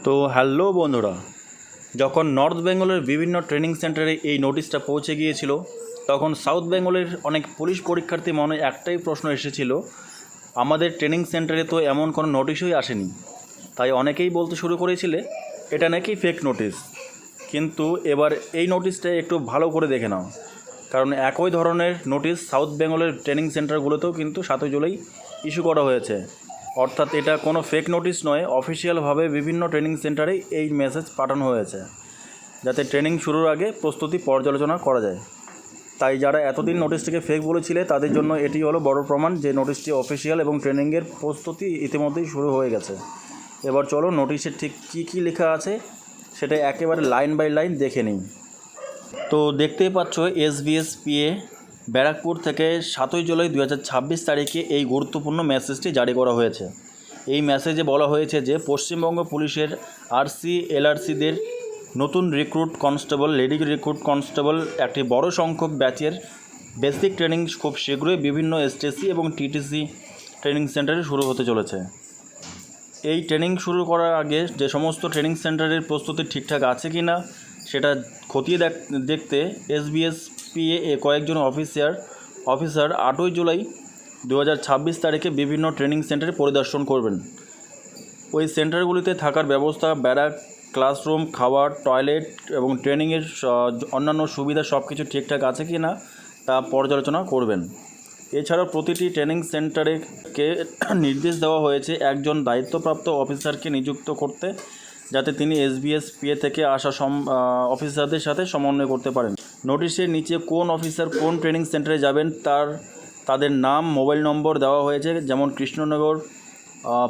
তো হ্যালো বন্ধুরা, যখন নর্থ বেঙ্গলের বিভিন্ন ট্রেনিং সেন্টারে এই নোটিশটা পৌঁছে গিয়েছিল, তখন সাউথ বেঙ্গলের অনেক পুলিশ পরীক্ষার্থী মনে একটাই প্রশ্ন এসেছিল, আমাদের ট্রেনিং সেন্টারে তো এমন কোনো নোটিশই আসেনি। তাই অনেকেই বলতে শুরু করেছিলে এটা নাকি ফেক নোটিশ। কিন্তু এবার এই নোটিশটা একটু ভালো করে দেখে নাও, কারণ একই ধরনের নোটিশ সাউথ বেঙ্গলের ট্রেনিং সেন্টারগুলোতেও কিন্তু 7 জুলাই ইস্যু করা হয়েছে। অর্থাৎ এটা কোনো ফেক নোটিশ নয়, অফিসিয়ালভাবে বিভিন্ন ট্রেনিং সেন্টারে এই মেসেজ পাঠানো হয়েছে, যাতে ট্রেনিং শুরুর আগে প্রস্তুতি পর্যালোচনা করা যায়। তাই যারা এতদিন নোটিশটিকে ফেক বলেছিলে তাদের জন্য এটি হলো বড় প্রমাণ যে নোটিশটি অফিসিয়াল এবং ট্রেনিংয়ের প্রস্তুতি ইতিমধ্যেই শুরু হয়ে গেছে। এবার চলো নোটিশে ঠিক কী লেখা আছে সেটা একেবারে লাইন বাই লাইন দেখে নিই। তো দেখতেই পাচ্ছ SBSPA ব্যারাকপুর থেকে 7 জুলাই 2026 তারিখে এই গুরুত্বপূর্ণ মেসেজটি জারি করা হয়েছে। এই মেসেজে বলা হয়েছে যে পশ্চিমবঙ্গ পুলিশের LRCদের নতুন recruit constable, lady recruit constable একটি বড় সংখ্যক ব্যাচের বেসিক ট্রেনিং খুব শীঘ্রই বিভিন্ন STC এবং TTC ট্রেনিং সেন্টারে শুরু হতে চলেছে। এই ট্রেনিং শুরু করার আগে যে সমস্ত ট্রেনিং সেন্টারের প্রস্তুতি ঠিকঠাক আছে কি না সেটা খতিয়ে দেখতে SBSPA কয়েকজন অফিসার 8 জুলাই 2026 তারিখে বিভিন্ন ট্রেনিং সেন্টারে পরিদর্শন করবেন। ওই সেন্টারগুলিতে থাকার ব্যবস্থা, ব্যারাক, ক্লাসরুম, খাবার, টয়লেট এবং ট্রেনিংয়ের অন্যান্য সুবিধা সব কিছু ঠিকঠাক আছে কি না তা পর্যালোচনা করবেন। এছাড়াও প্রতিটি ট্রেনিং সেন্টারকে নির্দেশ দেওয়া হয়েছে একজন দায়িত্বপ্রাপ্ত অফিসারকে নিযুক্ত করতে, যাতে তিনি SBSPA থেকে আসা অফিসারদের সাথে সমন্বয় করতে পারেন। নোটিশের নিচে কোন অফিসার কোন ট্রেনিং সেন্টারে যাবেন তাদের নাম, মোবাইল নম্বর দেওয়া হয়েছে, যেমন কৃষ্ণনগর,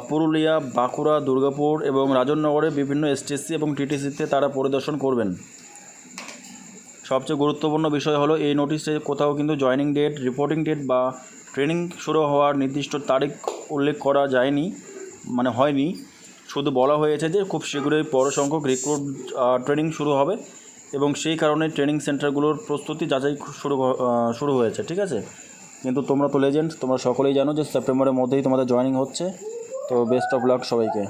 পুরুলিয়া, বাঁকুড়া, দুর্গাপুর এবং রাজনগরে বিভিন্ন STC এবং TTCতে তারা পরিদর্শন করবেন। সবচেয়ে গুরুত্বপূর্ণ বিষয় হলো এই নোটিশে কোথাও কিন্তু জয়েনিং ডেট, রিপোর্টিং ডেট বা ট্রেনিং শুরু হওয়ার নির্দিষ্ট তারিখ উল্লেখ করা হয়নি। শুধু বলা হয়েছে যে খুব শীঘ্রই বড় সংখ্যক রিক্রুট ট্রেনিং শুরু হবে এবং সেই কারণে ট্রেনিং সেন্টারগুলোর প্রস্তুতি যাচাই শুরু হয়েছে। ঠিক আছে, কিন্তু তোমরা তো লেজেন্ড, তোমরা সকলেই জানো যে সেপ্টেম্বরের মধ্যেই তোমাদের জয়েনিং হচ্ছে। তো বেস্ট অফ লাক সবাইকে।